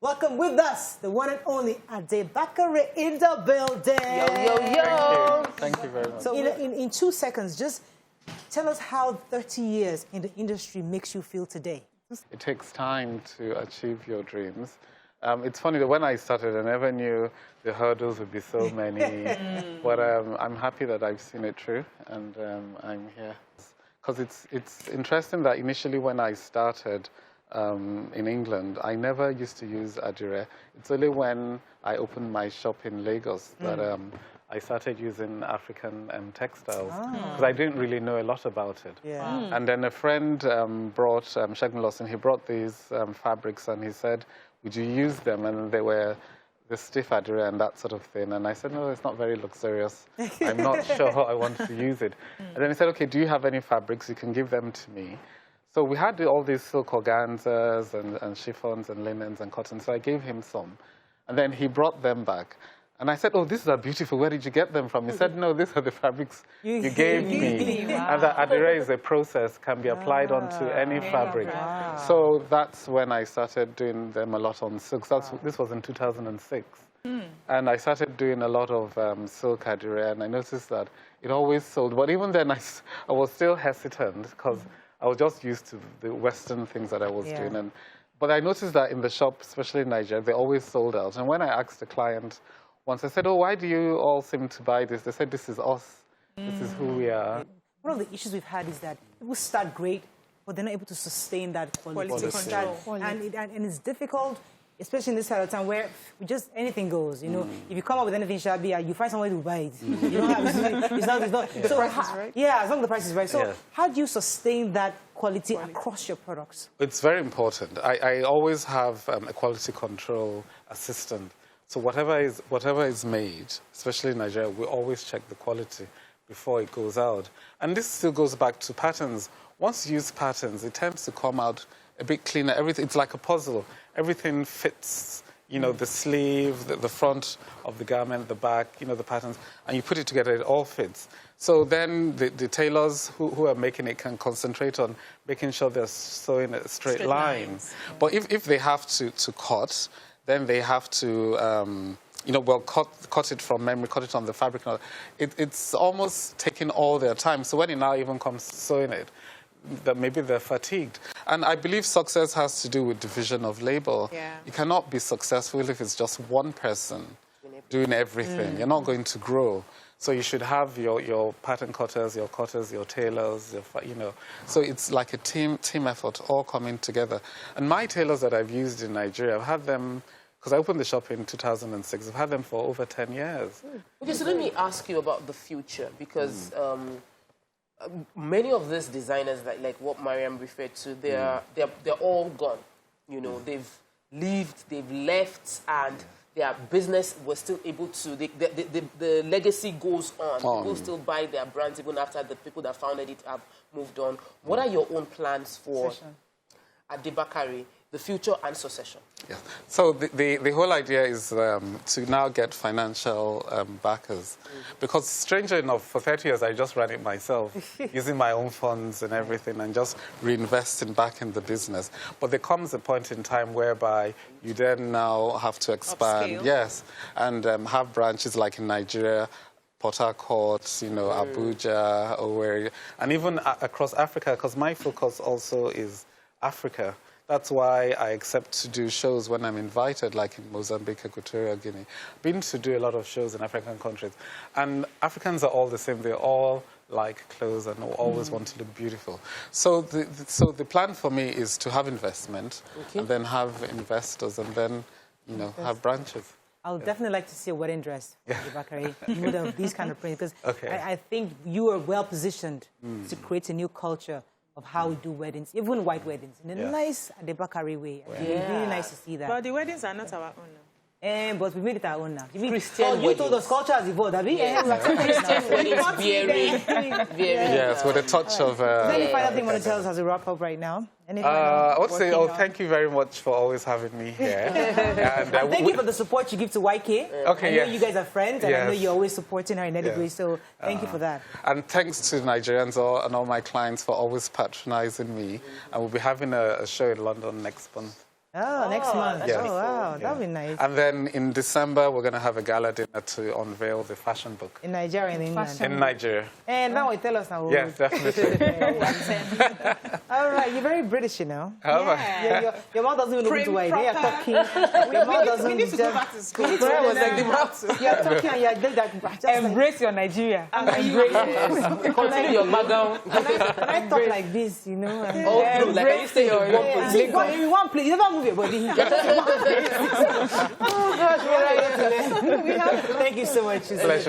Welcome with us, the one and only Ade Bakare in the building. Yo. Thank you very much. So in 2 seconds, just tell us how 30 years in the industry makes you feel today. It takes time to achieve your dreams. It's funny that when I started, I never knew the hurdles would be so many. But I'm happy that I've seen it through, and I'm here. Because it's interesting that initially when I started in England, I never used to use Adire. It's only when I opened my shop in Lagos that I started using African textiles, because I didn't really know a lot about it. And then a friend brought, Shagun Lawson, he brought these fabrics and he said, would you use them? And they were the stiff Adire and that sort of thing. And I said, no, it's not very luxurious. I'm not sure I want to use it. And then he said, okay, do you have any fabrics? You can give them to me. So we had all these silk organzas and chiffons and linens and cotton. So I gave him some. And then he brought them back. And I said, oh, these are beautiful. Where did you get them from? He said, no, these are the fabrics you gave me. Wow. And the Adire is a process, can be applied onto any fabric. Wow. So that's when I started doing them a lot on silks. This was in 2006. And I started doing a lot of silk Adire, and I noticed that it always sold. But even then, I was still hesitant, because I was just used to the Western things that I was doing. But I noticed that in the shop, especially in Nigeria, they always sold out. And when I asked the client once, I said, oh, why do you all seem to buy this? They said, this is us. This is who we are. One of the issues we've had is that people start great, but they're not able to sustain that quality control. And it's difficult, especially in this side of time where anything goes. You know, if you come up with anything shabby, you find somebody to buy it. You don't have, it's not. So, right? Yeah, as long as the price is right. So how do you sustain that quality across your products? It's very important. I always have a quality control assistant. So whatever is made, especially in Nigeria, we always check the quality before it goes out. And this still goes back to patterns. Once you use patterns, it tends to come out a bit cleaner. Everything, it's like a puzzle. Everything fits, you know, the sleeve, the front of the garment, the back, you know, the patterns, and you put it together, it all fits. So then the tailors who are making it can concentrate on making sure they're sewing a straight line. But if they have to cut, then they have to, you know, well, cut it from memory, cut it on the fabric. It's almost taking all their time. So when it now even comes sewing it, that maybe they're fatigued. And I believe success has to do with division of labor. You cannot be successful if it's just one person doing everything. You're not going to grow. So you should have your pattern cutters, your tailors, you know. So it's like a team effort, all coming together. And my tailors that I've used in Nigeria, I've had them, because I opened the shop in 2006, I've had them for over 10 years. Okay, so let me ask you about the future, because many of these designers, like what Mariam referred to, they're all gone. You know, they've lived, they've left, and their business was still able to, the legacy goes on. People still buy their brands even after the people that founded it have moved on. What are your own plans for Ade Bakare, the future and succession? Yeah. So the whole idea is to now get financial backers. Because strangely enough, for 30 years, I just ran it myself, using my own funds and everything, and just reinvesting back in the business. But there comes a point in time whereby you then now have to expand. Upscale. Yes, and have branches like in Nigeria, Port Harcourt, you know, Abuja, Owerri, and even across Africa, because my focus also is Africa. That's why I accept to do shows when I'm invited, like in Mozambique, Equatorial Guinea. I've been to do a lot of shows in African countries. And Africans are all the same. They all like clothes and always want to look beautiful. So the plan for me is to have investment and then have investors and then, you know, have branches. I would definitely like to see a wedding dress, Ade Bakare, with these kind of prints, because I think you are well positioned to create a new culture of how we do weddings, even white weddings, in a nice Ade Bakare way. It's really nice to see that. But the weddings are not our own now. But we made it our own now. You told us culture has evolved, have you? Christian weddings, very. Yes, with a touch of... Is there any final thing you want to tell us as a wrap-up right now? I would say, thank you very much for always having me here. And thank you for the support you give to YK. I know you guys are friends, and I know you're always supporting her in any way, so thank you for that. And thanks to Nigerians and all my clients for always patronizing me. And we'll be having a show in London next month. Oh, next month. Yes. Oh, wow. That'll be nice. And then in December, we're going to have a gala dinner to unveil the fashion book. In Nigeria and England. In Nigeria. And now you tell us now. Yes, definitely. All right, you're very British, you know. Yeah. Your mouth doesn't even look into why they are talking. Your mouth doesn't. We need to go back to school. Was like the mouth. You're talking and you're just Embrace your Nigeria. Continue your background. Can I talk like this, you know? And, Oh, no, like, are you saying in one yeah, position? in one place, you never move your body. Oh, gosh, what are you doing? Thank you so much. Pleasure.